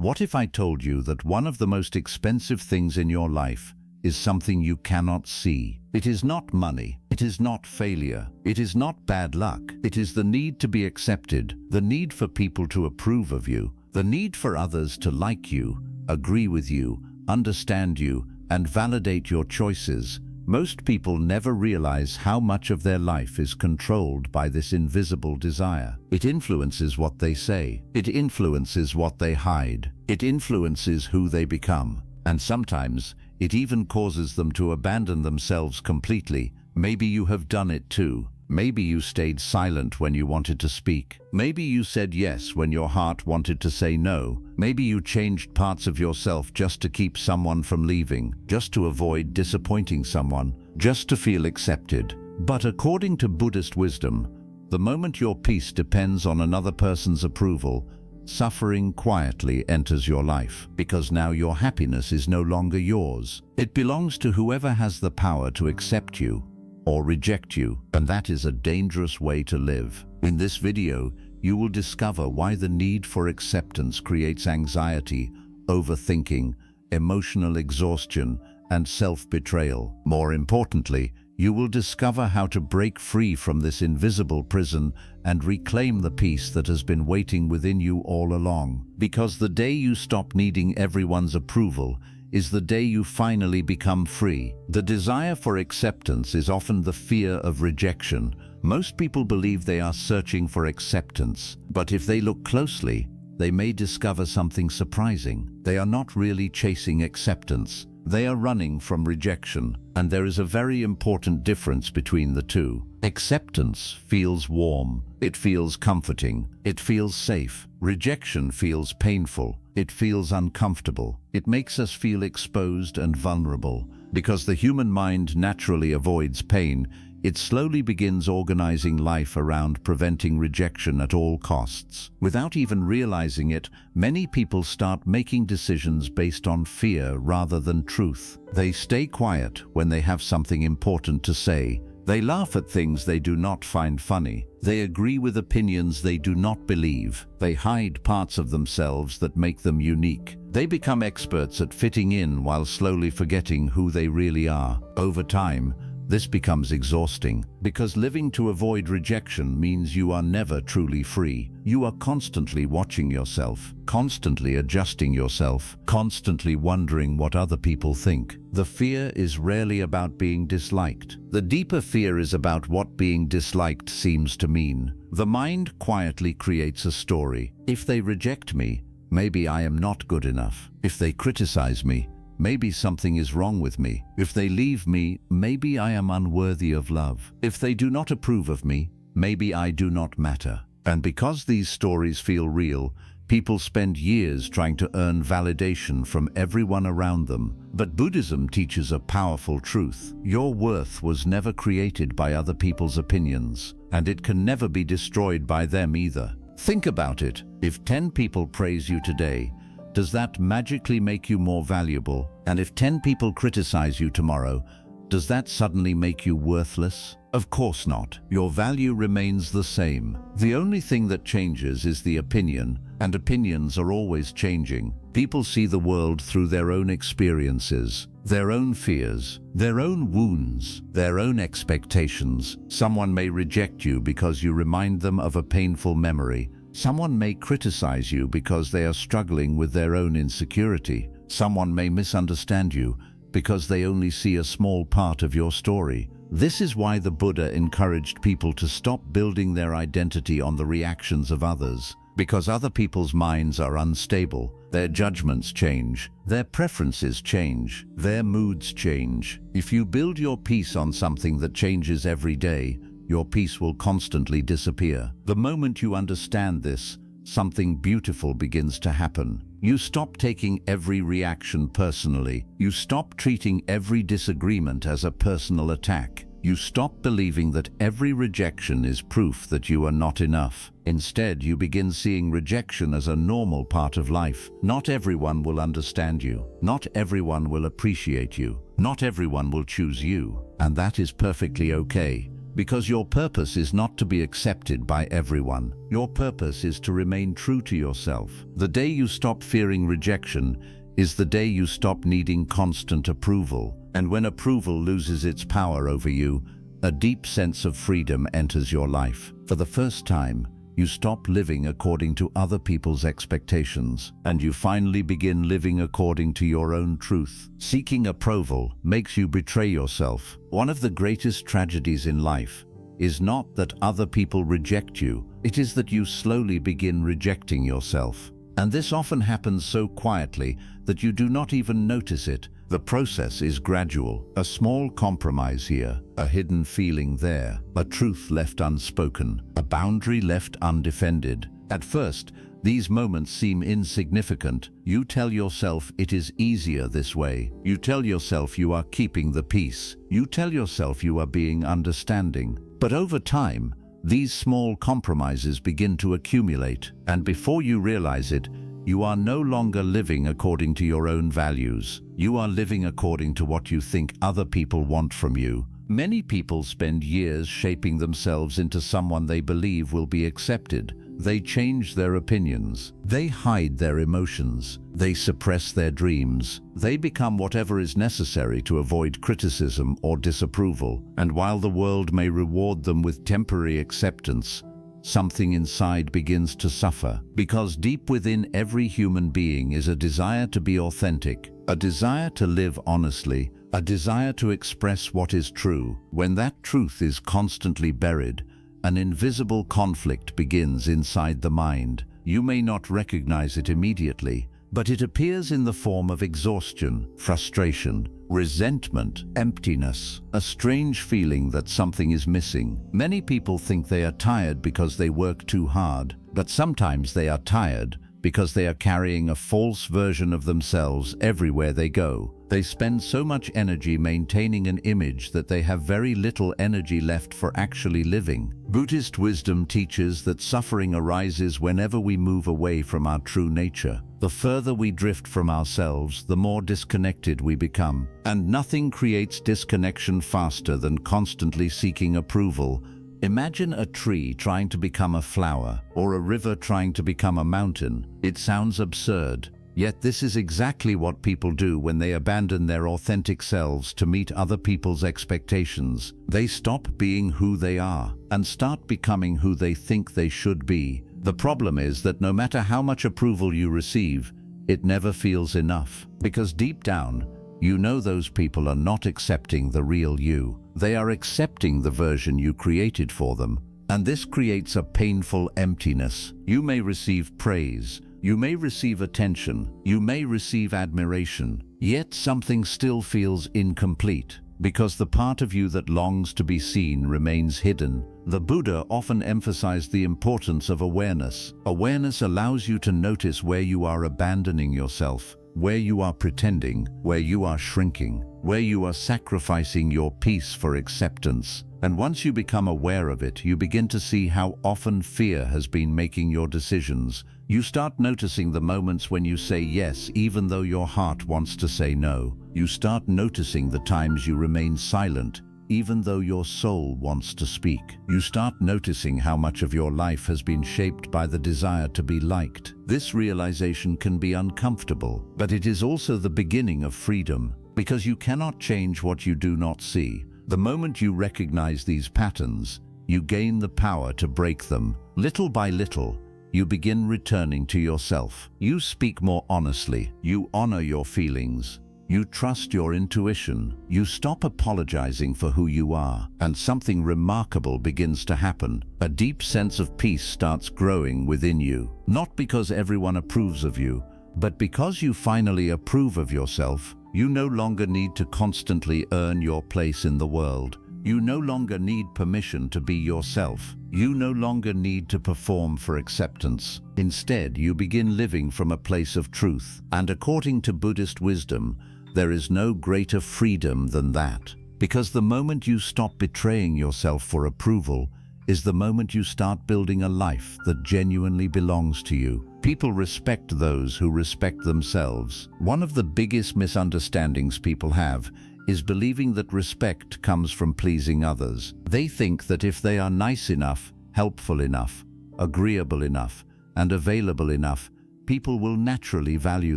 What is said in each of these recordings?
What if I told you that one of the most expensive things in your life is something you cannot see? It is not money. It is not failure. It is not bad luck. It is the need to be accepted, the need for people to approve of you, the need for others to like you, agree with you, understand you, and validate your choices. Most people never realize how much of their life is controlled by this invisible desire. It influences what they say. It influences what they hide. It influences who they become. And sometimes, it even causes them to abandon themselves completely. Maybe you have done it too. Maybe you stayed silent when you wanted to speak. Maybe you said yes when your heart wanted to say no. Maybe you changed parts of yourself just to keep someone from leaving, just to avoid disappointing someone, just to feel accepted. But according to Buddhist wisdom, the moment your peace depends on another person's approval, suffering quietly enters your life, because now your happiness is no longer yours. It belongs to whoever has the power to accept you or reject you, and that is a dangerous way to live. In this video, you will discover why the need for acceptance creates anxiety, overthinking, emotional exhaustion, and self-betrayal. More importantly, you will discover how to break free from this invisible prison and reclaim the peace that has been waiting within you all along. Because the day you stop needing everyone's approval is the day you finally become free. The desire for acceptance is often the fear of rejection. Most people believe they are searching for acceptance, but if they look closely, they may discover something surprising. They are not really chasing acceptance. They are running from rejection, and there is a very important difference between the two. Acceptance feels warm. It feels comforting. It feels safe. Rejection feels painful. It feels uncomfortable. It makes us feel exposed and vulnerable. Because the human mind naturally avoids pain, it slowly begins organizing life around preventing rejection at all costs. Without even realizing it, many people start making decisions based on fear rather than truth. They stay quiet when they have something important to say. They laugh at things they do not find funny. They agree with opinions they do not believe. They hide parts of themselves that make them unique. They become experts at fitting in while slowly forgetting who they really are. Over time, this becomes exhausting, because living to avoid rejection means you are never truly free. You are constantly watching yourself, constantly adjusting yourself, constantly wondering what other people think. The fear is rarely about being disliked. The deeper fear is about what being disliked seems to mean. The mind quietly creates a story. If they reject me, maybe I am not good enough. If they criticize me, maybe something is wrong with me. If they leave me, maybe I am unworthy of love. If they do not approve of me, maybe I do not matter. And because these stories feel real, people spend years trying to earn validation from everyone around them. But Buddhism teaches a powerful truth. Your worth was never created by other people's opinions, and it can never be destroyed by them either. Think about it. If 10 people praise you today, does that magically make you more valuable? And if 10 people criticize you tomorrow, does that suddenly make you worthless? Of course not. Your value remains the same. The only thing that changes is the opinion, and opinions are always changing. People see the world through their own experiences, their own fears, their own wounds, their own expectations. Someone may reject you because you remind them of a painful memory. Someone may criticize you because they are struggling with their own insecurity. Someone may misunderstand you because they only see a small part of your story. This is why the Buddha encouraged people to stop building their identity on the reactions of others. Because other people's minds are unstable, their judgments change, their preferences change, their moods change. If you build your peace on something that changes every day, your peace will constantly disappear. The moment you understand this, something beautiful begins to happen. You stop taking every reaction personally. You stop treating every disagreement as a personal attack. You stop believing that every rejection is proof that you are not enough. Instead, you begin seeing rejection as a normal part of life. Not everyone will understand you. Not everyone will appreciate you. Not everyone will choose you. And that is perfectly okay. Because your purpose is not to be accepted by everyone. Your purpose is to remain true to yourself. The day you stop fearing rejection is the day you stop needing constant approval. And when approval loses its power over you, a deep sense of freedom enters your life. For the first time, you stop living according to other people's expectations, and you finally begin living according to your own truth. Seeking approval makes you betray yourself. One of the greatest tragedies in life is not that other people reject you, it is that you slowly begin rejecting yourself. And this often happens so quietly that you do not even notice it. The process is gradual. A small compromise here, a hidden feeling there, a truth left unspoken, a boundary left undefended. At first, these moments seem insignificant. You tell yourself it is easier this way. You tell yourself you are keeping the peace. You tell yourself you are being understanding. But over time, these small compromises begin to accumulate, and before you realize it, you are no longer living according to your own values. You are living according to what you think other people want from you. Many people spend years shaping themselves into someone they believe will be accepted. They change their opinions. They hide their emotions. They suppress their dreams. They become whatever is necessary to avoid criticism or disapproval. And while the world may reward them with temporary acceptance, something inside begins to suffer, because deep within every human being is a desire to be authentic, a desire to live honestly, a desire to express what is true. When that truth is constantly buried, an invisible conflict begins inside the mind. You may not recognize it immediately, but it appears in the form of exhaustion, frustration, resentment, emptiness, a strange feeling that something is missing. Many people think they are tired because they work too hard, but sometimes they are tired because they are carrying a false version of themselves everywhere they go. They spend so much energy maintaining an image that they have very little energy left for actually living. Buddhist wisdom teaches that suffering arises whenever we move away from our true nature. The further we drift from ourselves, the more disconnected we become. And nothing creates disconnection faster than constantly seeking approval. Imagine a tree trying to become a flower, or a river trying to become a mountain. It sounds absurd, yet this is exactly what people do when they abandon their authentic selves to meet other people's expectations. They stop being who they are and start becoming who they think they should be. The problem is that no matter how much approval you receive, it never feels enough, because deep down, you know those people are not accepting the real you. They are accepting the version you created for them, and this creates a painful emptiness. You may receive praise, you may receive attention, you may receive admiration, yet something still feels incomplete, because the part of you that longs to be seen remains hidden. The Buddha often emphasized the importance of awareness. Awareness allows you to notice where you are abandoning yourself, where you are pretending, where you are shrinking, where you are sacrificing your peace for acceptance. And once you become aware of it, you begin to see how often fear has been making your decisions. You start noticing the moments when you say yes, even though your heart wants to say no. You start noticing the times you remain silent, even though your soul wants to speak. You start noticing how much of your life has been shaped by the desire to be liked. This realization can be uncomfortable, but it is also the beginning of freedom, because you cannot change what you do not see. The moment you recognize these patterns, you gain the power to break them. Little by little, you begin returning to yourself. You speak more honestly. You honor your feelings. You trust your intuition. You stop apologizing for who you are, and something remarkable begins to happen. A deep sense of peace starts growing within you, not because everyone approves of you, but because you finally approve of yourself. You no longer need to constantly earn your place in the world. You no longer need permission to be yourself. You no longer need to perform for acceptance. Instead, you begin living from a place of truth. And according to Buddhist wisdom, there is no greater freedom than that. Because the moment you stop betraying yourself for approval is the moment you start building a life that genuinely belongs to you. People respect those who respect themselves. One of the biggest misunderstandings people have is believing that respect comes from pleasing others. They think that if they are nice enough, helpful enough, agreeable enough, and available enough, people will naturally value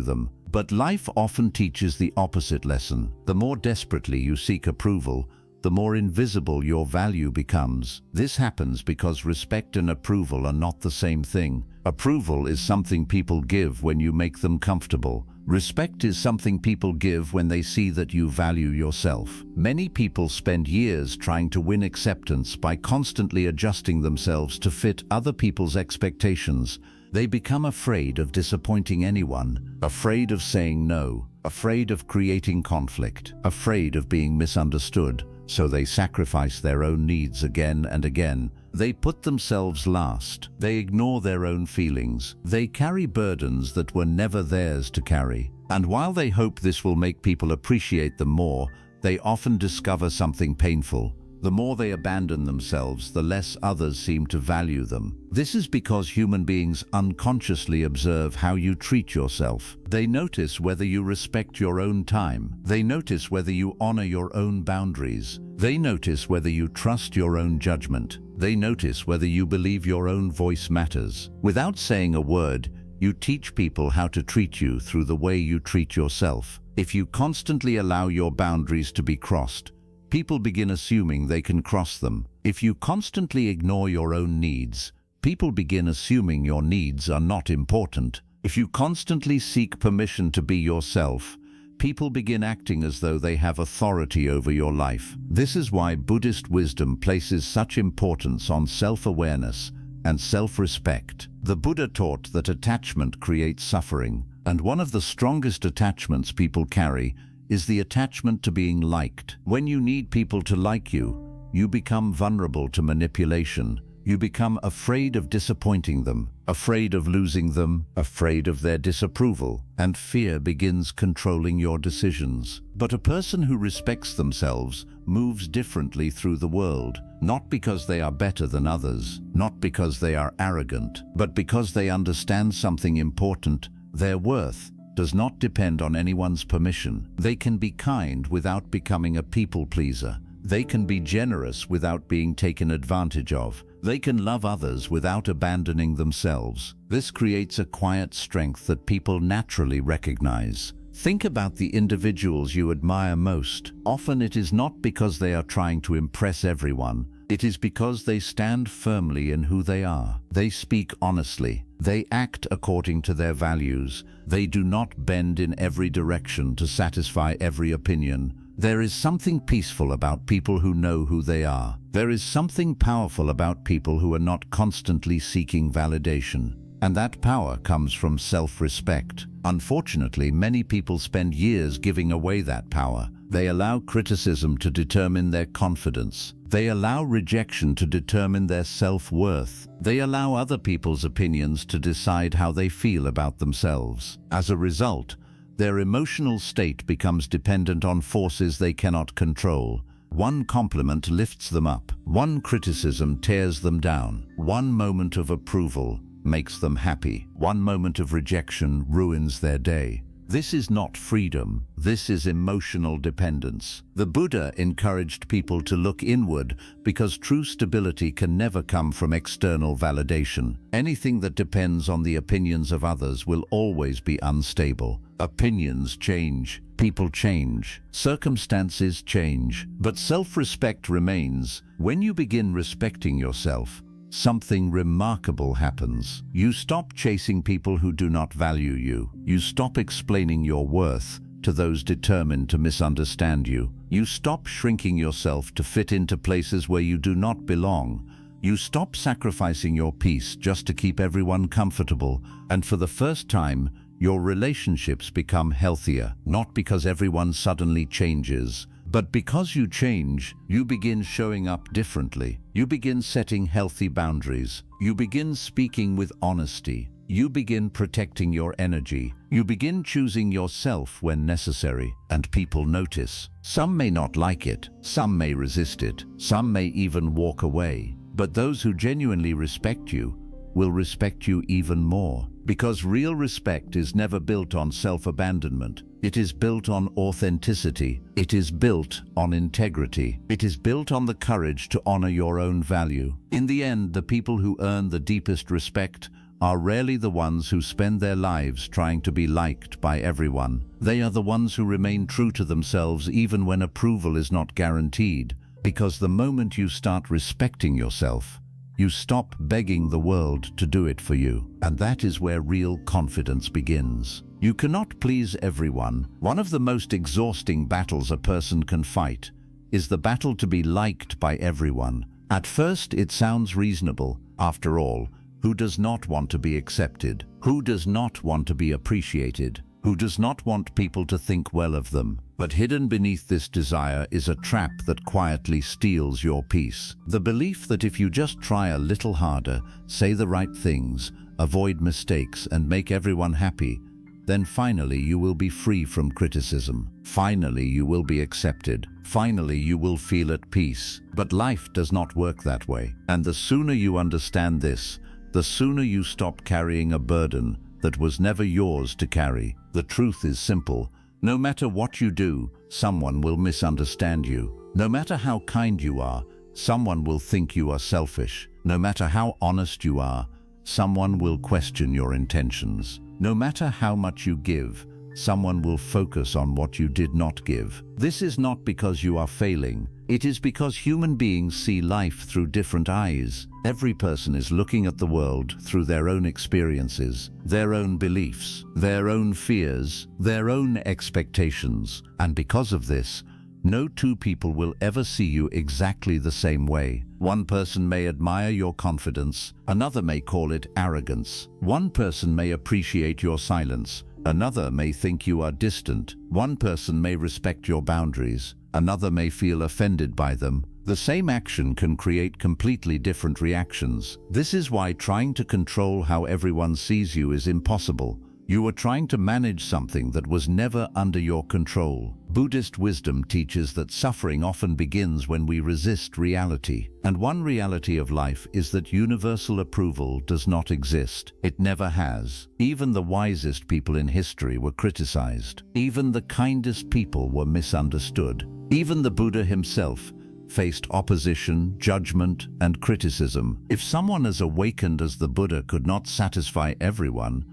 them. But life often teaches the opposite lesson. The more desperately you seek approval, the more invisible your value becomes. This happens because respect and approval are not the same thing. Approval is something people give when you make them comfortable. Respect is something people give when they see that you value yourself. Many people spend years trying to win acceptance by constantly adjusting themselves to fit other people's expectations. They become afraid of disappointing anyone, afraid of saying no, afraid of creating conflict, afraid of being misunderstood. So they sacrifice their own needs again and again. They put themselves last. They ignore their own feelings. They carry burdens that were never theirs to carry. And while they hope this will make people appreciate them more, they often discover something painful. The more they abandon themselves, the less others seem to value them. This is because human beings unconsciously observe how you treat yourself. They notice whether you respect your own time. They notice whether you honor your own boundaries. They notice whether you trust your own judgment. They notice whether you believe your own voice matters. Without saying a word, you teach people how to treat you through the way you treat yourself. If you constantly allow your boundaries to be crossed, people begin assuming they can cross them. If you constantly ignore your own needs, people begin assuming your needs are not important. If you constantly seek permission to be yourself, people begin acting as though they have authority over your life. This is why Buddhist wisdom places such importance on self-awareness and self-respect. The Buddha taught that attachment creates suffering, and one of the strongest attachments people carry is the attachment to being liked. When you need people to like you, you become vulnerable to manipulation. You become afraid of disappointing them, afraid of losing them, afraid of their disapproval, and fear begins controlling your decisions. But a person who respects themselves moves differently through the world, not because they are better than others, not because they are arrogant, but because they understand something important: their worth does not depend on anyone's permission. They can be kind without becoming a people pleaser. They can be generous without being taken advantage of. They can love others without abandoning themselves. This creates a quiet strength that people naturally recognize. Think about the individuals you admire most. Often it is not because they are trying to impress everyone. It is because they stand firmly in who they are. They speak honestly. They act according to their values. They do not bend in every direction to satisfy every opinion. There is something peaceful about people who know who they are. There is something powerful about people who are not constantly seeking validation. And that power comes from self-respect. Unfortunately, many people spend years giving away that power. They allow criticism to determine their confidence. They allow rejection to determine their self-worth. They allow other people's opinions to decide how they feel about themselves. As a result, their emotional state becomes dependent on forces they cannot control. One compliment lifts them up. One criticism tears them down. One moment of approval makes them happy. One moment of rejection ruins their day. This is not freedom. This is emotional dependence. The Buddha encouraged people to look inward because true stability can never come from external validation. Anything that depends on the opinions of others will always be unstable. Opinions change, people change, circumstances change, but self-respect remains. When you begin respecting yourself, something remarkable happens. You stop chasing people who do not value you. You stop explaining your worth to those determined to misunderstand you. You stop shrinking yourself to fit into places where you do not belong. You stop sacrificing your peace just to keep everyone comfortable. And for the first time, your relationships become healthier, not because everyone suddenly changes, but because you change. You begin showing up differently. You begin setting healthy boundaries. You begin speaking with honesty. You begin protecting your energy. You begin choosing yourself when necessary, and people notice. Some may not like it. Some may resist it. Some may even walk away. But those who genuinely respect you will respect you even more. Because real respect is never built on self-abandonment. It is built on authenticity. It is built on integrity. It is built on the courage to honor your own value. In the end, the people who earn the deepest respect are rarely the ones who spend their lives trying to be liked by everyone. They are the ones who remain true to themselves even when approval is not guaranteed. Because the moment you start respecting yourself, you stop begging the world to do it for you. And that is where real confidence begins. You cannot please everyone. One of the most exhausting battles a person can fight is the battle to be liked by everyone. At first, it sounds reasonable. After all, who does not want to be accepted? Who does not want to be appreciated? Who does not want people to think well of them? But hidden beneath this desire is a trap that quietly steals your peace. The belief that if you just try a little harder, say the right things, avoid mistakes, and make everyone happy, then finally you will be free from criticism. Finally you will be accepted. Finally you will feel at peace. But life does not work that way. And the sooner you understand this, the sooner you stop carrying a burden that was never yours to carry. The truth is simple. No matter what you do, someone will misunderstand you. No matter how kind you are, someone will think you are selfish. No matter how honest you are, someone will question your intentions. No matter how much you give, someone will focus on what you did not give. This is not because you are failing. It is because human beings see life through different eyes. Every person is looking at the world through their own experiences, their own beliefs, their own fears, their own expectations. And because of this, no two people will ever see you exactly the same way. One person may admire your confidence, another may call it arrogance. One person may appreciate your silence, another may think you are distant. One person may respect your boundaries, another may feel offended by them. The same action can create completely different reactions. This is why trying to control how everyone sees you is impossible. You are trying to manage something that was never under your control. Buddhist wisdom teaches that suffering often begins when we resist reality. And one reality of life is that universal approval does not exist. It never has. Even the wisest people in history were criticized. Even the kindest people were misunderstood. Even the Buddha himself faced opposition, judgment, and criticism. If someone as awakened as the Buddha could not satisfy everyone,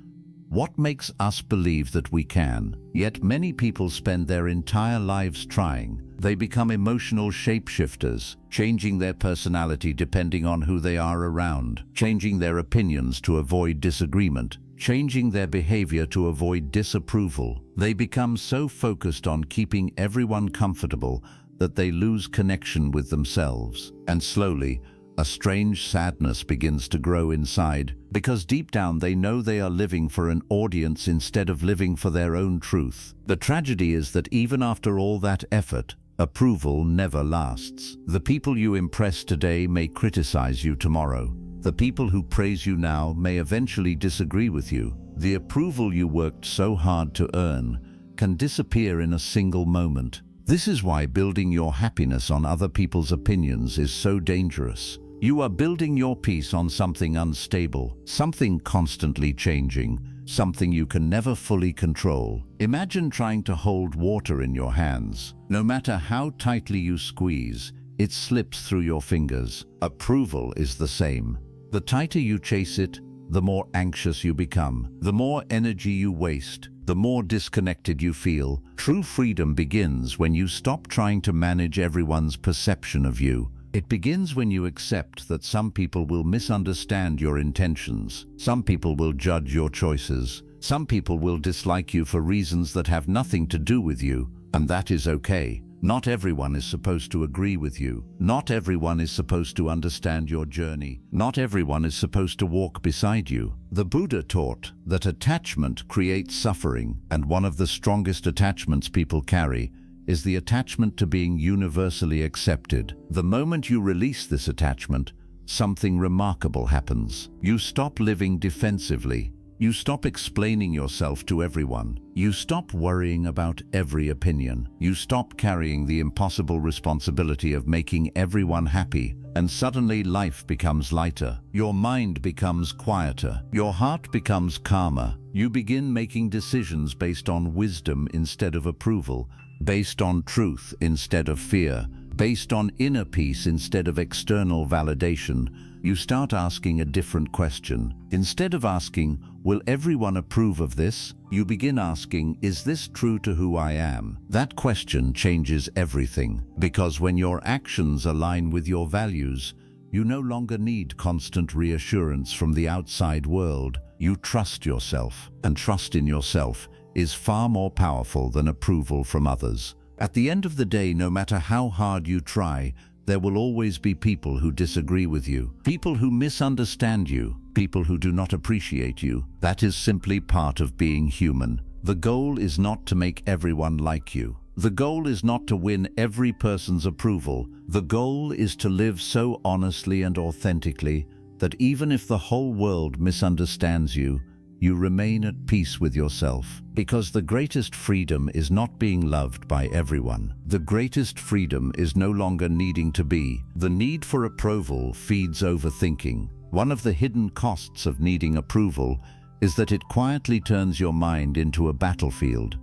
what makes us believe that we can? Yet many people spend their entire lives trying. They become emotional shapeshifters, changing their personality depending on who they are around, changing their opinions to avoid disagreement, changing their behavior to avoid disapproval. They become so focused on keeping everyone comfortable that they lose connection with themselves. And slowly, a strange sadness begins to grow inside, because deep down they know they are living for an audience instead of living for their own truth. The tragedy is that even after all that effort, approval never lasts. The people you impress today may criticize you tomorrow. The people who praise you now may eventually disagree with you. The approval you worked so hard to earn can disappear in a single moment. This is why building your happiness on other people's opinions is so dangerous. You are building your peace on something unstable, something constantly changing, something you can never fully control. Imagine trying to hold water in your hands. No matter how tightly you squeeze, it slips through your fingers. Approval is the same. The tighter you chase it, the more anxious you become, the more energy you waste, the more disconnected you feel. True freedom begins when you stop trying to manage everyone's perception of you. It begins when you accept that some people will misunderstand your intentions. Some people will judge your choices. Some people will dislike you for reasons that have nothing to do with you, and that is okay. Not everyone is supposed to agree with you. Not everyone is supposed to understand your journey. Not everyone is supposed to walk beside you. The Buddha taught that attachment creates suffering, and one of the strongest attachments people carry is the attachment to being universally accepted. The moment you release this attachment, something remarkable happens. You stop living defensively. You stop explaining yourself to everyone. You stop worrying about every opinion. You stop carrying the impossible responsibility of making everyone happy, and suddenly life becomes lighter. Your mind becomes quieter. Your heart becomes calmer. You begin making decisions based on wisdom instead of approval, based on truth instead of fear, based on inner peace instead of external validation. You start asking a different question. Instead of asking, "Will everyone approve of this?" you begin asking, "Is this true to who I am?" That question changes everything, because when your actions align with your values, you no longer need constant reassurance from the outside world. You trust yourself, and trust in yourself is far more powerful than approval from others. At the end of the day, no matter how hard you try, there will always be people who disagree with you, people who misunderstand you, people who do not appreciate you. That is simply part of being human. The goal is not to make everyone like you. The goal is not to win every person's approval. The goal is to live so honestly and authentically that even if the whole world misunderstands you, you remain at peace with yourself. Because the greatest freedom is not being loved by everyone. The greatest freedom is no longer needing to be. The need for approval feeds overthinking. One of the hidden costs of needing approval is that it quietly turns your mind into a battlefield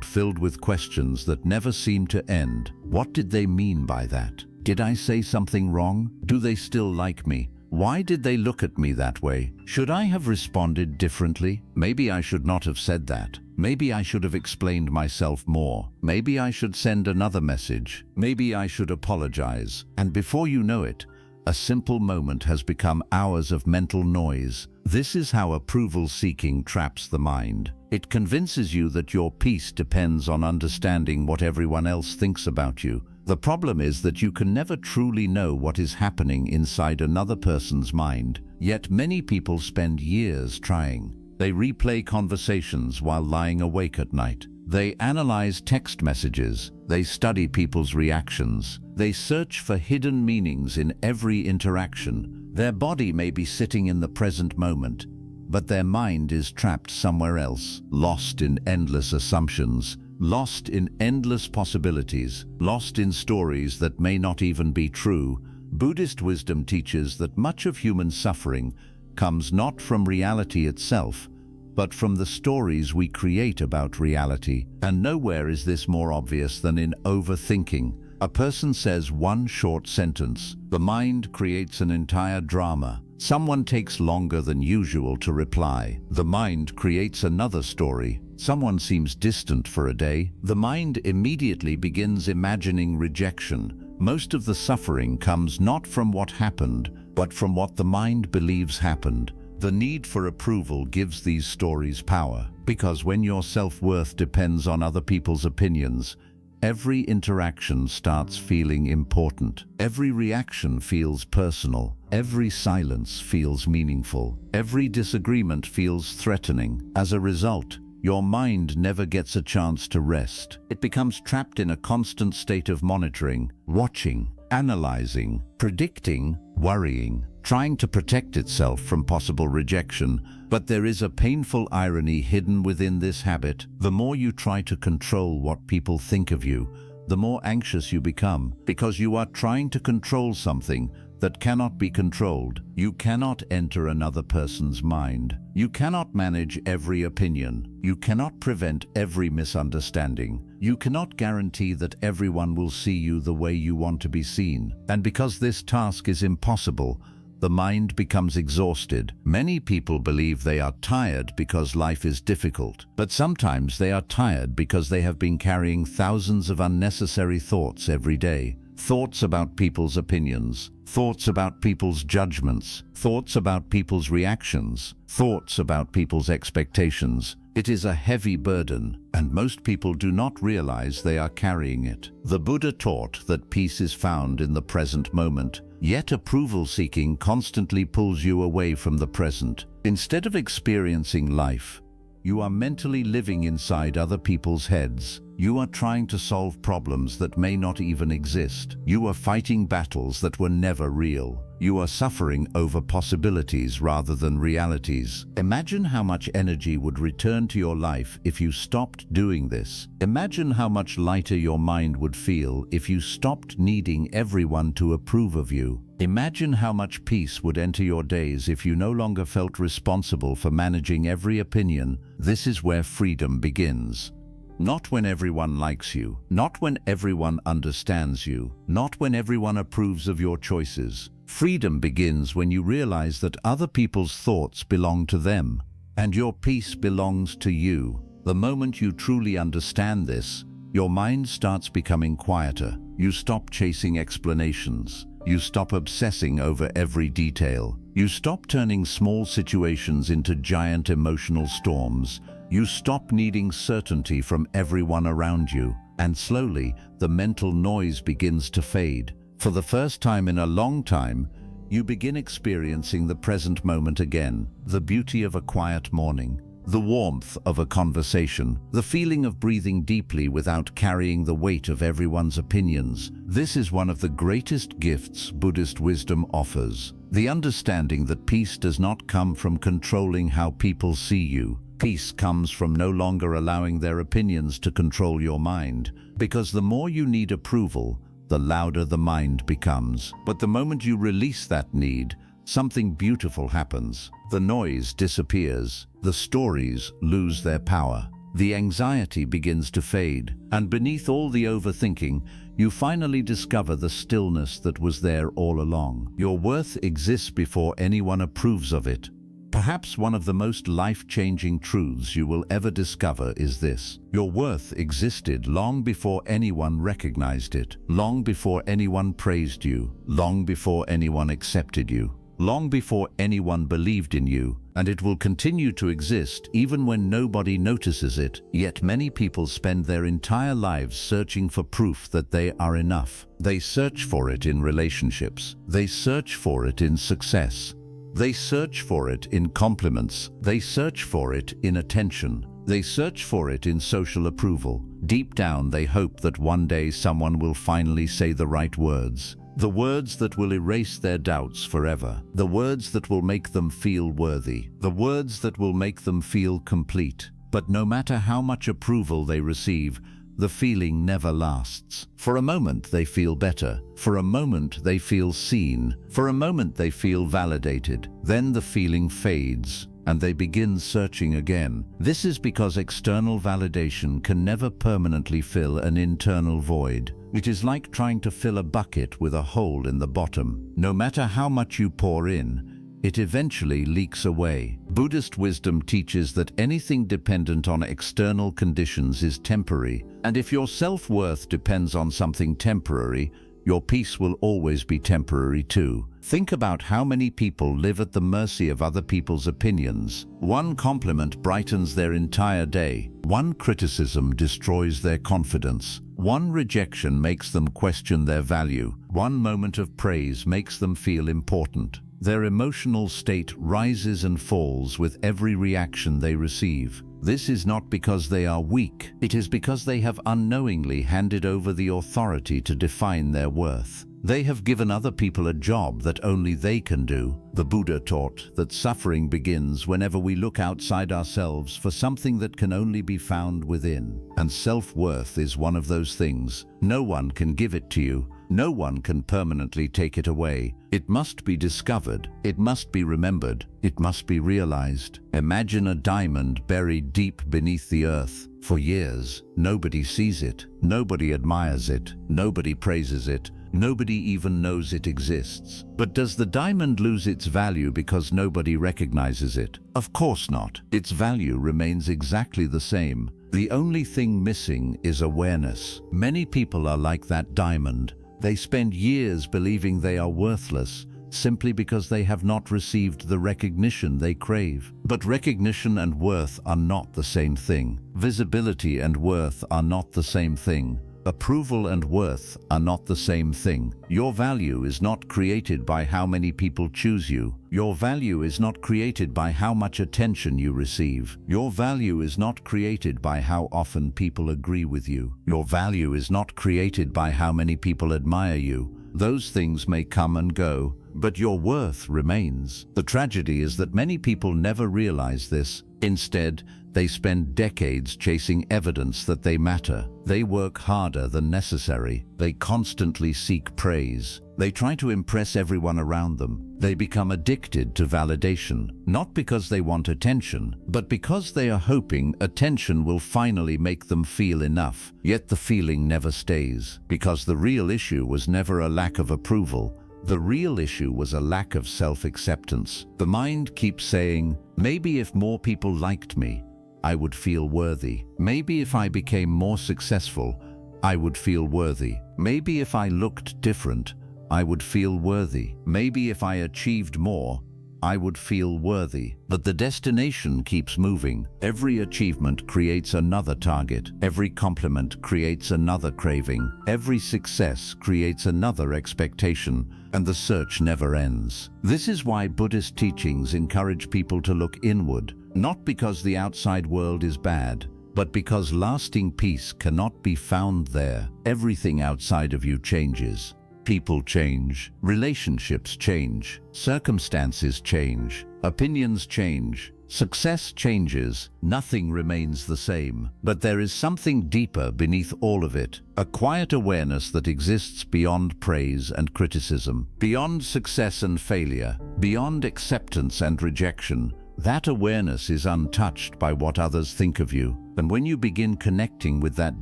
filled with questions that never seem to end. What did they mean by that? Did I say something wrong? Do they still like me? Why did they look at me that way? Should I have responded differently? Maybe I should not have said that. Maybe I should have explained myself more. Maybe I should send another message. Maybe I should apologize. And before you know it, a simple moment has become hours of mental noise. This is how approval seeking traps the mind. It convinces you that your peace depends on understanding what everyone else thinks about you. The problem is that you can never truly know what is happening inside another person's mind. Yet many people spend years trying. They replay conversations while lying awake at night. They analyze text messages. They study people's reactions. They search for hidden meanings in every interaction. Their body may be sitting in the present moment, but their mind is trapped somewhere else, lost in endless assumptions, lost in endless possibilities, lost in stories that may not even be true. Buddhist wisdom teaches that much of human suffering comes not from reality itself, but from the stories we create about reality. And nowhere is this more obvious than in overthinking. A person says one short sentence. The mind creates an entire drama. Someone takes longer than usual to reply. The mind creates another story. Someone seems distant for a day. The mind immediately begins imagining rejection. Most of the suffering comes not from what happened, but from what the mind believes happened. The need for approval gives these stories power, because when your self-worth depends on other people's opinions, every interaction starts feeling important. Every reaction feels personal. Every silence feels meaningful. Every disagreement feels threatening. As a result, your mind never gets a chance to rest. It becomes trapped in a constant state of monitoring, watching, analyzing, predicting, worrying, trying to protect itself from possible rejection. But there is a painful irony hidden within this habit. The more you try to control what people think of you, the more anxious you become, because you are trying to control something that cannot be controlled. You cannot enter another person's mind. You cannot manage every opinion. You cannot prevent every misunderstanding. You cannot guarantee that everyone will see you the way you want to be seen. And because this task is impossible, the mind becomes exhausted. Many people believe they are tired because life is difficult, but sometimes they are tired because they have been carrying thousands of unnecessary thoughts every day. Thoughts about people's opinions, thoughts about people's judgments, thoughts about people's reactions, thoughts about people's expectations. It is a heavy burden, and most people do not realize they are carrying it. The Buddha taught that peace is found in the present moment, yet approval-seeking constantly pulls you away from the present. Instead of experiencing life, you are mentally living inside other people's heads. You are trying to solve problems that may not even exist. You are fighting battles that were never real. You are suffering over possibilities rather than realities. Imagine how much energy would return to your life if you stopped doing this. Imagine how much lighter your mind would feel if you stopped needing everyone to approve of you. Imagine how much peace would enter your days if you no longer felt responsible for managing every opinion. This is where freedom begins. Not when everyone likes you, not when everyone understands you, not when everyone approves of your choices. Freedom begins when you realize that other people's thoughts belong to them, and your peace belongs to you. The moment you truly understand this, your mind starts becoming quieter. You stop chasing explanations. You stop obsessing over every detail. You stop turning small situations into giant emotional storms. You stop needing certainty from everyone around you. And slowly, the mental noise begins to fade. For the first time in a long time, you begin experiencing the present moment again. The beauty of a quiet morning, the warmth of a conversation, the feeling of breathing deeply without carrying the weight of everyone's opinions. This is one of the greatest gifts Buddhist wisdom offers. The understanding that peace does not come from controlling how people see you. Peace comes from no longer allowing their opinions to control your mind, because the more you need approval, the louder the mind becomes. But the moment you release that need, something beautiful happens. The noise disappears. The stories lose their power. The anxiety begins to fade. And beneath all the overthinking, you finally discover the stillness that was there all along. Your worth exists before anyone approves of it. Perhaps one of the most life-changing truths you will ever discover is this. Your worth existed long before anyone recognized it, long before anyone praised you, long before anyone accepted you, long before anyone believed in you, and it will continue to exist even when nobody notices it. Yet many people spend their entire lives searching for proof that they are enough. They search for it in relationships. They search for it in success. They search for it in compliments. They search for it in attention. They search for it in social approval. Deep down, they hope that one day someone will finally say the right words. The words that will erase their doubts forever. The words that will make them feel worthy. The words that will make them feel complete. But no matter how much approval they receive, the feeling never lasts. For a moment they feel better. For a moment they feel seen. For a moment they feel validated. Then the feeling fades, and they begin searching again. This is because external validation can never permanently fill an internal void. It is like trying to fill a bucket with a hole in the bottom. No matter how much you pour in, it eventually leaks away. Buddhist wisdom teaches that anything dependent on external conditions is temporary, and if your self-worth depends on something temporary, your peace will always be temporary too. Think about how many people live at the mercy of other people's opinions. One compliment brightens their entire day. One criticism destroys their confidence. One rejection makes them question their value. One moment of praise makes them feel important. Their emotional state rises and falls with every reaction they receive. This is not because they are weak. It is because they have unknowingly handed over the authority to define their worth. They have given other people a job that only they can do. The Buddha taught that suffering begins whenever we look outside ourselves for something that can only be found within. And self-worth is one of those things. No one can give it to you. No one can permanently take it away. It must be discovered. It must be remembered. It must be realized. Imagine a diamond buried deep beneath the earth. For years, nobody sees it. Nobody admires it. Nobody praises it. Nobody even knows it exists. But does the diamond lose its value because nobody recognizes it? Of course not. Its value remains exactly the same. The only thing missing is awareness. Many people are like that diamond. They spend years believing they are worthless simply because they have not received the recognition they crave. But recognition and worth are not the same thing. Visibility and worth are not the same thing. Approval and worth are not the same thing. Your value is not created by how many people choose you. Your value is not created by how much attention you receive. Your value is not created by how often people agree with you. Your value is not created by how many people admire you. Those things may come and go, but your worth remains. The tragedy is that many people never realize this. Instead, they spend decades chasing evidence that they matter. They work harder than necessary. They constantly seek praise. They try to impress everyone around them. They become addicted to validation, not because they want attention, but because they are hoping attention will finally make them feel enough. Yet the feeling never stays, because the real issue was never a lack of approval. The real issue was a lack of self-acceptance. The mind keeps saying, maybe if more people liked me, I would feel worthy. Maybe if I became more successful, I would feel worthy. Maybe if I looked different, I would feel worthy. Maybe if I achieved more, I would feel worthy. But the destination keeps moving. Every achievement creates another target. Every compliment creates another craving. Every success creates another expectation, and the search never ends. This is why Buddhist teachings encourage people to look inward, not because the outside world is bad, but because lasting peace cannot be found there. Everything outside of you changes. People change, relationships change, circumstances change, opinions change, success changes. Nothing remains the same. But there is something deeper beneath all of it, a quiet awareness that exists beyond praise and criticism, beyond success and failure, beyond acceptance and rejection. That awareness is untouched by what others think of you. And when you begin connecting with that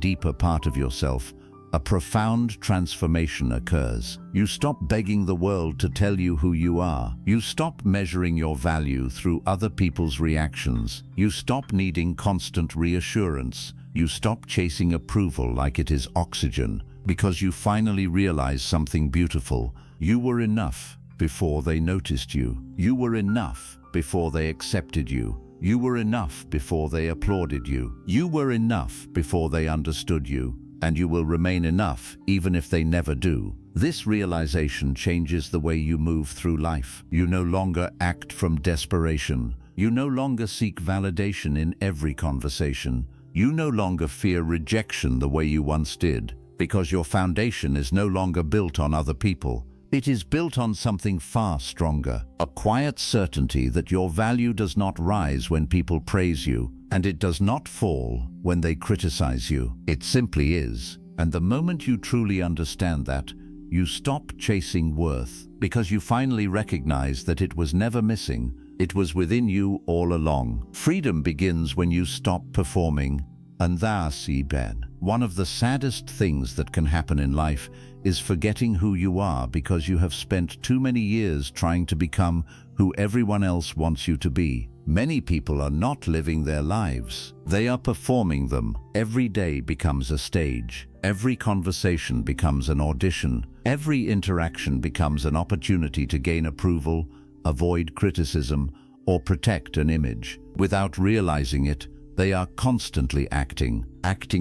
deeper part of yourself, a profound transformation occurs. You stop begging the world to tell you who you are. You stop measuring your value through other people's reactions. You stop needing constant reassurance. You stop chasing approval like it is oxygen, because you finally realize something beautiful. You were enough before they noticed you. You were enough before they accepted you. You were enough before they applauded you. You were enough before they understood you. And you will remain enough even if they never do. This realization changes the way you move through life. You no longer act from desperation. You no longer seek validation in every conversation. You no longer fear rejection the way you once did, because your foundation is no longer built on other people. It is built on something far stronger, a quiet certainty that your value does not rise when people praise you, and it does not fall when they criticize you. It simply is. And the moment you truly understand that, you stop chasing worth, because you finally recognize that it was never missing. It was within you all along. Freedom begins when you stop performing. And that's Ben. One of the saddest things that can happen in life is forgetting who you are because you have spent too many years trying to become who everyone else wants you to be. Many people are not living their lives. They are performing them. Every day becomes a stage. Every conversation becomes an audition. Every interaction becomes an opportunity to gain approval, avoid criticism, or protect an image. Without realizing it, they are constantly acting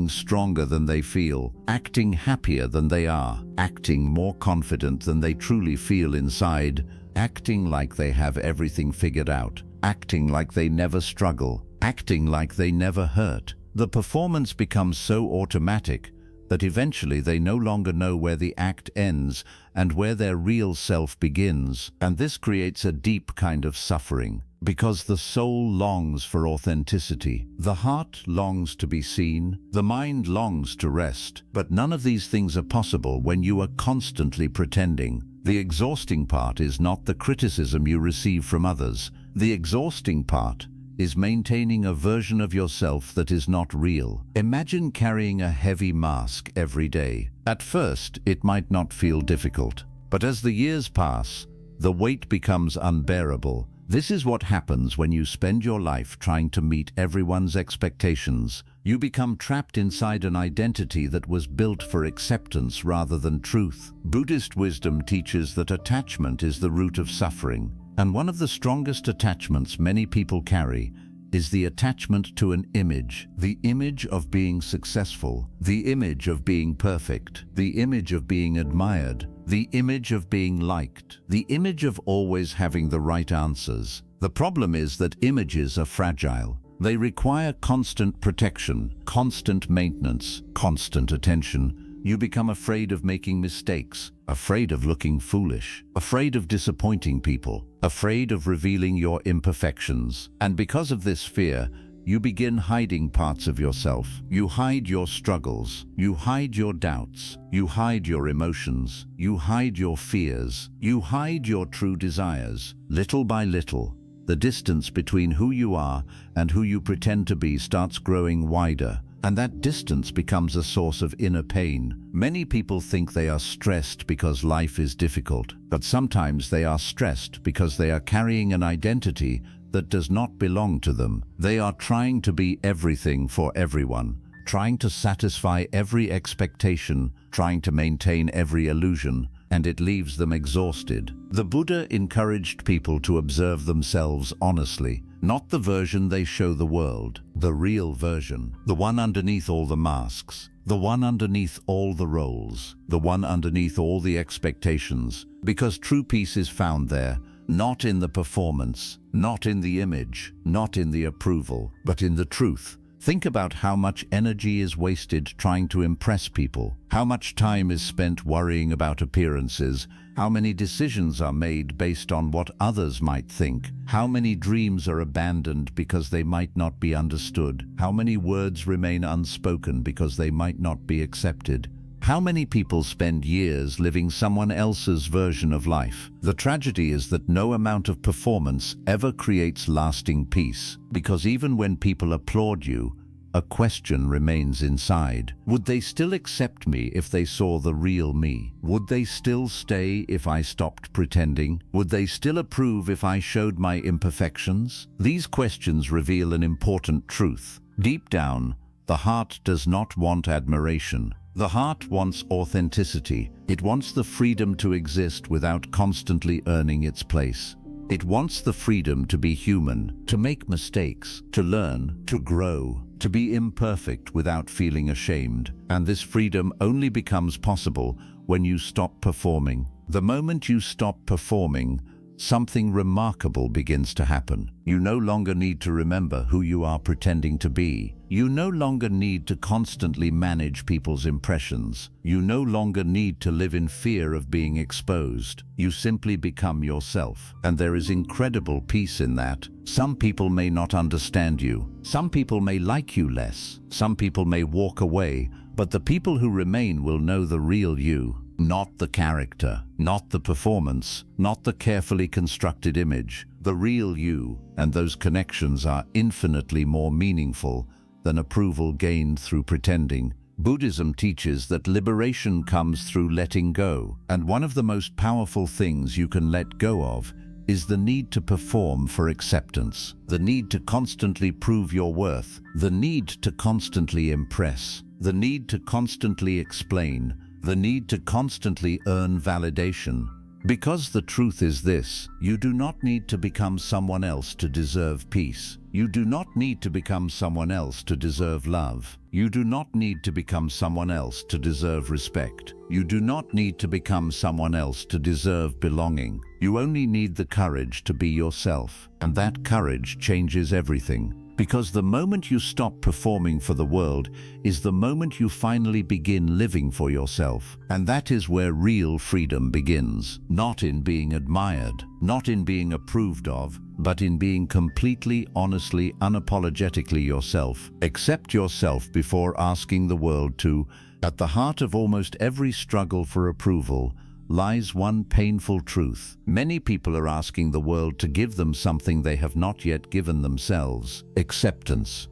stronger than they feel, acting happier than they are, acting more confident than they truly feel inside, acting like they have everything figured out, acting like they never struggle, acting like they never hurt. The performance becomes so automatic that eventually they no longer know where the act ends and where their real self begins. And this creates a deep kind of suffering, because the soul longs for authenticity. The heart longs to be seen. The mind longs to rest. But none of these things are possible when you are constantly pretending. The exhausting part is not the criticism you receive from others. The exhausting part is maintaining a version of yourself that is not real. Imagine carrying a heavy mask every day. At first, it might not feel difficult, but as the years pass, the weight becomes unbearable. This is what happens when you spend your life trying to meet everyone's expectations. You become trapped inside an identity that was built for acceptance rather than truth. Buddhist wisdom teaches that attachment is the root of suffering. And one of the strongest attachments many people carry is the attachment to an image. The image of being successful, the image of being perfect, the image of being admired, the image of being liked, the image of always having the right answers. The problem is that images are fragile. They require constant protection, constant maintenance, constant attention. You become afraid of making mistakes, afraid of looking foolish, afraid of disappointing people, afraid of revealing your imperfections. And because of this fear, you begin hiding parts of yourself. You hide your struggles. You hide your doubts. You hide your emotions. You hide your fears. You hide your true desires. Little by little, the distance between who you are and who you pretend to be starts growing wider, and that distance becomes a source of inner pain. Many people think they are stressed because life is difficult, but sometimes they are stressed because they are carrying an identity that does not belong to them. They are trying to be everything for everyone, trying to satisfy every expectation, trying to maintain every illusion, and it leaves them exhausted. The Buddha encouraged people to observe themselves honestly, not the version they show the world, the real version, the one underneath all the masks, the one underneath all the roles, the one underneath all the expectations, because true peace is found there, not in the performance, not in the image, not in the approval, but in the truth. Think about how much energy is wasted trying to impress people, how much time is spent worrying about appearances, how many decisions are made based on what others might think, how many dreams are abandoned because they might not be understood, how many words remain unspoken because they might not be accepted. How many people spend years living someone else's version of life? The tragedy is that no amount of performance ever creates lasting peace, because even when people applaud you, a question remains inside. Would they still accept me if they saw the real me? Would they still stay if I stopped pretending? Would they still approve if I showed my imperfections? These questions reveal an important truth. Deep down, the heart does not want admiration. The heart wants authenticity. It wants the freedom to exist without constantly earning its place. It wants the freedom to be human, to make mistakes, to learn, to grow, to be imperfect without feeling ashamed. And this freedom only becomes possible when you stop performing. The moment you stop performing, something remarkable begins to happen. You no longer need to remember who you are pretending to be. You no longer need to constantly manage people's impressions. You no longer need to live in fear of being exposed. You simply become yourself. And there is incredible peace in that. Some people may not understand you. Some people may like you less. Some people may walk away. But the people who remain will know the real you. Not the character, not the performance, not the carefully constructed image, the real you, and those connections are infinitely more meaningful than approval gained through pretending. Buddhism teaches that liberation comes through letting go, and one of the most powerful things you can let go of is the need to perform for acceptance, the need to constantly prove your worth, the need to constantly impress, the need to constantly explain, the need to constantly earn validation. Because the truth is this: you do not need to become someone else to deserve peace. You do not need to become someone else to deserve love. You do not need to become someone else to deserve respect. You do not need to become someone else to deserve belonging. You only need the courage to be yourself, and that courage changes everything. Because the moment you stop performing for the world is the moment you finally begin living for yourself. And that is where real freedom begins. Not in being admired, not in being approved of, but in being completely, honestly, unapologetically yourself. Accept yourself before asking the world to. At the heart of almost every struggle for approval lies one painful truth. Many people are asking the world to give them something they have not yet given themselves: acceptance.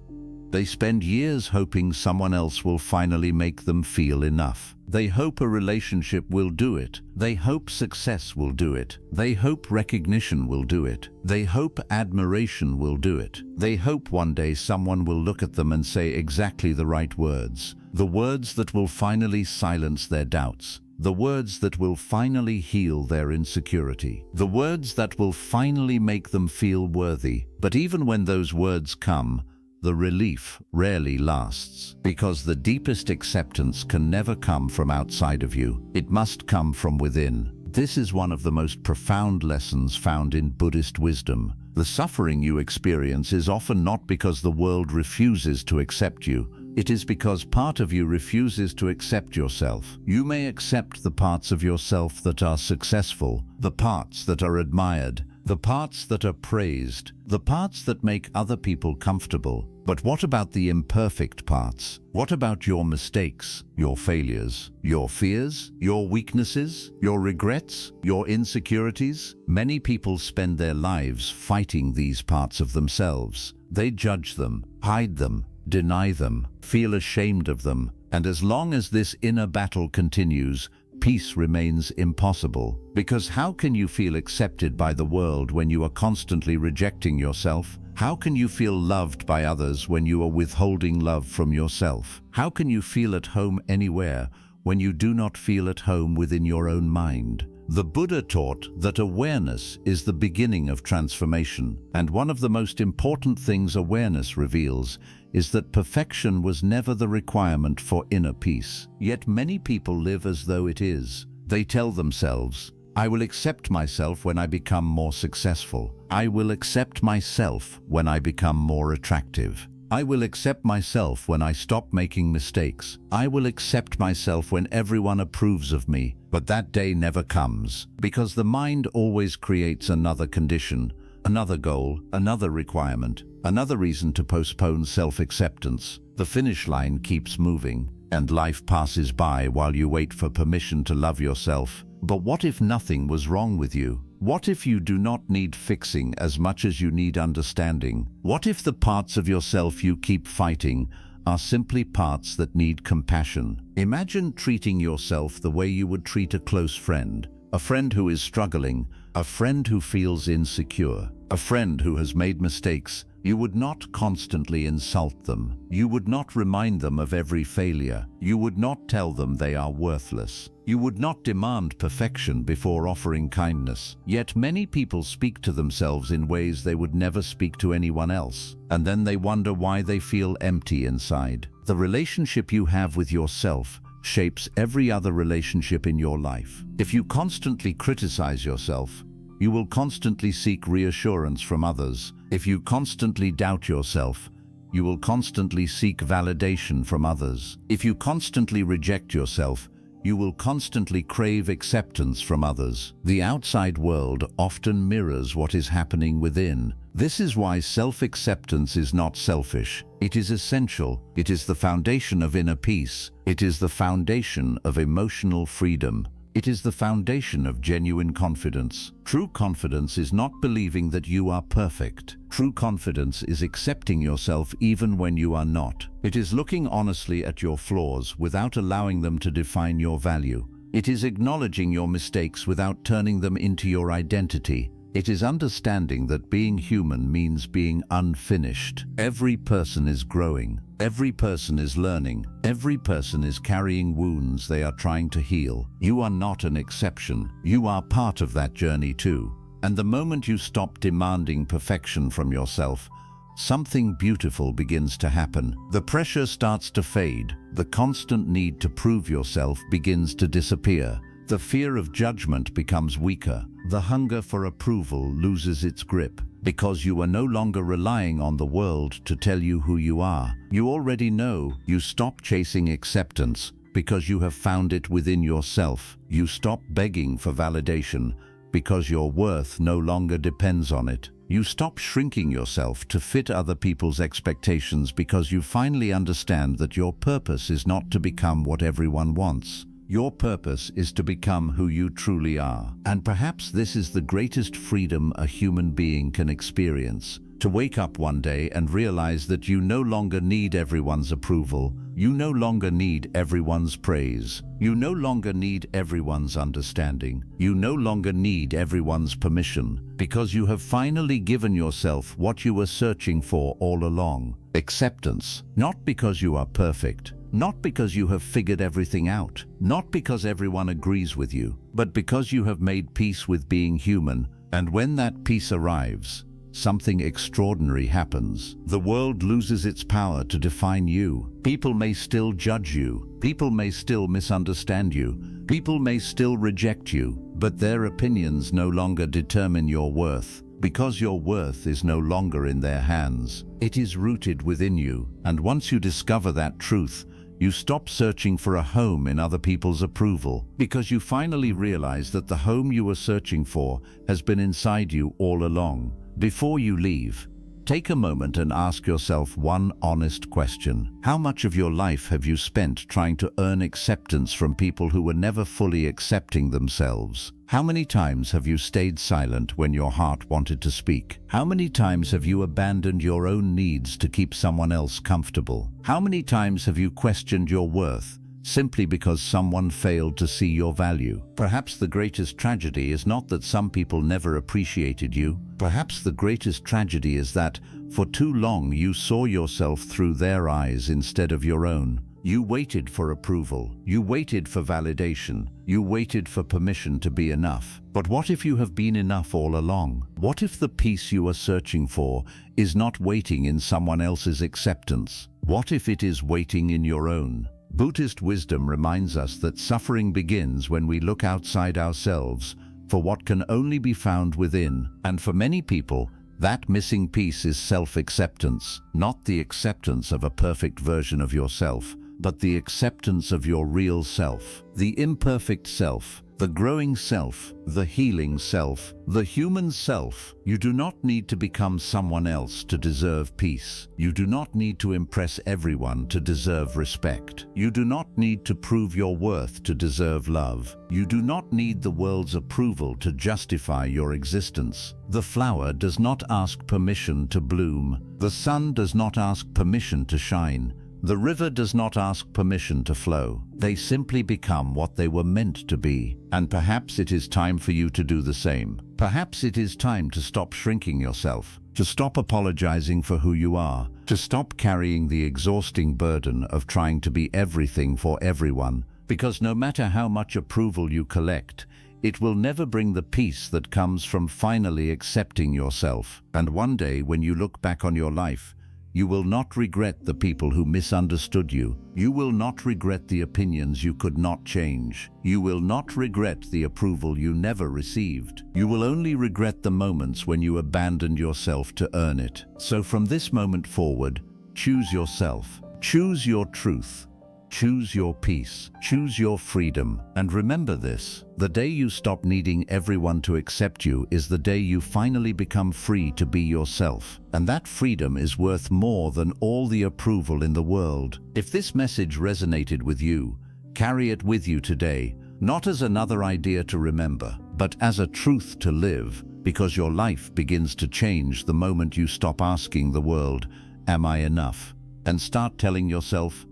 They spend years hoping someone else will finally make them feel enough. They hope a relationship will do it. They hope success will do it. They hope recognition will do it. They hope admiration will do it. They hope one day someone will look at them and say exactly the right words. The words that will finally silence their doubts. The words that will finally heal their insecurity. The words that will finally make them feel worthy. But even when those words come, the relief rarely lasts, because the deepest acceptance can never come from outside of you. It must come from within. This is one of the most profound lessons found in Buddhist wisdom. The suffering you experience is often not because the world refuses to accept you. It is because part of you refuses to accept yourself. You may accept the parts of yourself that are successful, the parts that are admired, the parts that are praised, the parts that make other people comfortable. But what about the imperfect parts? What about your mistakes, your failures, your fears, your weaknesses, your regrets, your insecurities? Many people spend their lives fighting these parts of themselves. They judge them, hide them, deny them, feel ashamed of them, and as long as this inner battle continues, peace remains impossible. Because how can you feel accepted by the world when you are constantly rejecting yourself? How can you feel loved by others when you are withholding love from yourself? How can you feel at home anywhere when you do not feel at home within your own mind? The Buddha taught that awareness is the beginning of transformation, and one of the most important things awareness reveals is that perfection was never the requirement for inner peace. Yet many people live as though it is. They tell themselves, "I will accept myself when I become more successful. I will accept myself when I become more attractive. I will accept myself when I stop making mistakes. I will accept myself when everyone approves of me." But that day never comes, because the mind always creates another condition, another goal, another requirement, another reason to postpone self-acceptance. The finish line keeps moving, and life passes by while you wait for permission to love yourself. But what if nothing was wrong with you? What if you do not need fixing as much as you need understanding? What if the parts of yourself you keep fighting are simply parts that need compassion? Imagine treating yourself the way you would treat a close friend, a friend who is struggling, a friend who feels insecure, a friend who has made mistakes. You would not constantly insult them. You would not remind them of every failure. You would not tell them they are worthless. You would not demand perfection before offering kindness. Yet many people speak to themselves in ways they would never speak to anyone else, and then they wonder why they feel empty inside. The relationship you have with yourself shapes every other relationship in your life. If you constantly criticize yourself, you will constantly seek reassurance from others. If you constantly doubt yourself, you will constantly seek validation from others. If you constantly reject yourself, you will constantly crave acceptance from others. The outside world often mirrors what is happening within. This is why self-acceptance is not selfish. It is essential. It is the foundation of inner peace. It is the foundation of emotional freedom. It is the foundation of genuine confidence. True confidence is not believing that you are perfect. True confidence is accepting yourself even when you are not. It is looking honestly at your flaws without allowing them to define your value. It is acknowledging your mistakes without turning them into your identity. It is understanding that being human means being unfinished. Every person is growing. Every person is learning. Every person is carrying wounds they are trying to heal. You are not an exception. You are part of that journey too. And the moment you stop demanding perfection from yourself, something beautiful begins to happen. The pressure starts to fade. The constant need to prove yourself begins to disappear. The fear of judgment becomes weaker. The hunger for approval loses its grip, because you are no longer relying on the world to tell you who you are. You already know. You stop chasing acceptance because you have found it within yourself. You stop begging for validation because your worth no longer depends on it. You stop shrinking yourself to fit other people's expectations because you finally understand that your purpose is not to become what everyone wants. Your purpose is to become who you truly are. And perhaps this is the greatest freedom a human being can experience. To wake up one day and realize that you no longer need everyone's approval. You no longer need everyone's praise. You no longer need everyone's understanding. You no longer need everyone's permission, because you have finally given yourself what you were searching for all along. Acceptance. Not because you are perfect. Not because you have figured everything out, not because everyone agrees with you, but because you have made peace with being human. And when that peace arrives, something extraordinary happens. The world loses its power to define you. People may still judge you. People may still misunderstand you. People may still reject you, but their opinions no longer determine your worth, because your worth is no longer in their hands. It is rooted within you, and once you discover that truth, you stop searching for a home in other people's approval, because you finally realize that the home you were searching for has been inside you all along. Before you leave, take a moment and ask yourself one honest question. How much of your life have you spent trying to earn acceptance from people who were never fully accepting themselves? How many times have you stayed silent when your heart wanted to speak? How many times have you abandoned your own needs to keep someone else comfortable? How many times have you questioned your worth simply because someone failed to see your value? Perhaps the greatest tragedy is not that some people never appreciated you. Perhaps the greatest tragedy is that, for too long, you saw yourself through their eyes instead of your own. You waited for approval. You waited for validation. You waited for permission to be enough. But what if you have been enough all along? What if the peace you are searching for is not waiting in someone else's acceptance? What if it is waiting in your own? Buddhist wisdom reminds us that suffering begins when we look outside ourselves for what can only be found within. And for many people, that missing piece is self-acceptance, not the acceptance of a perfect version of yourself, but the acceptance of your real self, the imperfect self, the growing self, the healing self, the human self. You do not need to become someone else to deserve peace. You do not need to impress everyone to deserve respect. You do not need to prove your worth to deserve love. You do not need the world's approval to justify your existence. The flower does not ask permission to bloom. The sun does not ask permission to shine. The river does not ask permission to flow. They simply become what they were meant to be. And perhaps it is time for you to do the same. Perhaps it is time to stop shrinking yourself, to stop apologizing for who you are, to stop carrying the exhausting burden of trying to be everything for everyone. Because no matter how much approval you collect, it will never bring the peace that comes from finally accepting yourself. And one day, when you look back on your life, you will not regret the people who misunderstood you. You will not regret the opinions you could not change. You will not regret the approval you never received. You will only regret the moments when you abandoned yourself to earn it. So from this moment forward, choose yourself. Choose your truth. Choose your peace. Choose your freedom. And remember this: the day you stop needing everyone to accept you is the day you finally become free to be yourself. And that freedom is worth more than all the approval in the world. If this message resonated with you, carry it with you today, not as another idea to remember, but as a truth to live, because your life begins to change the moment you stop asking the world, "Am I enough?" and start telling yourself,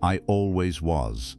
"I always was."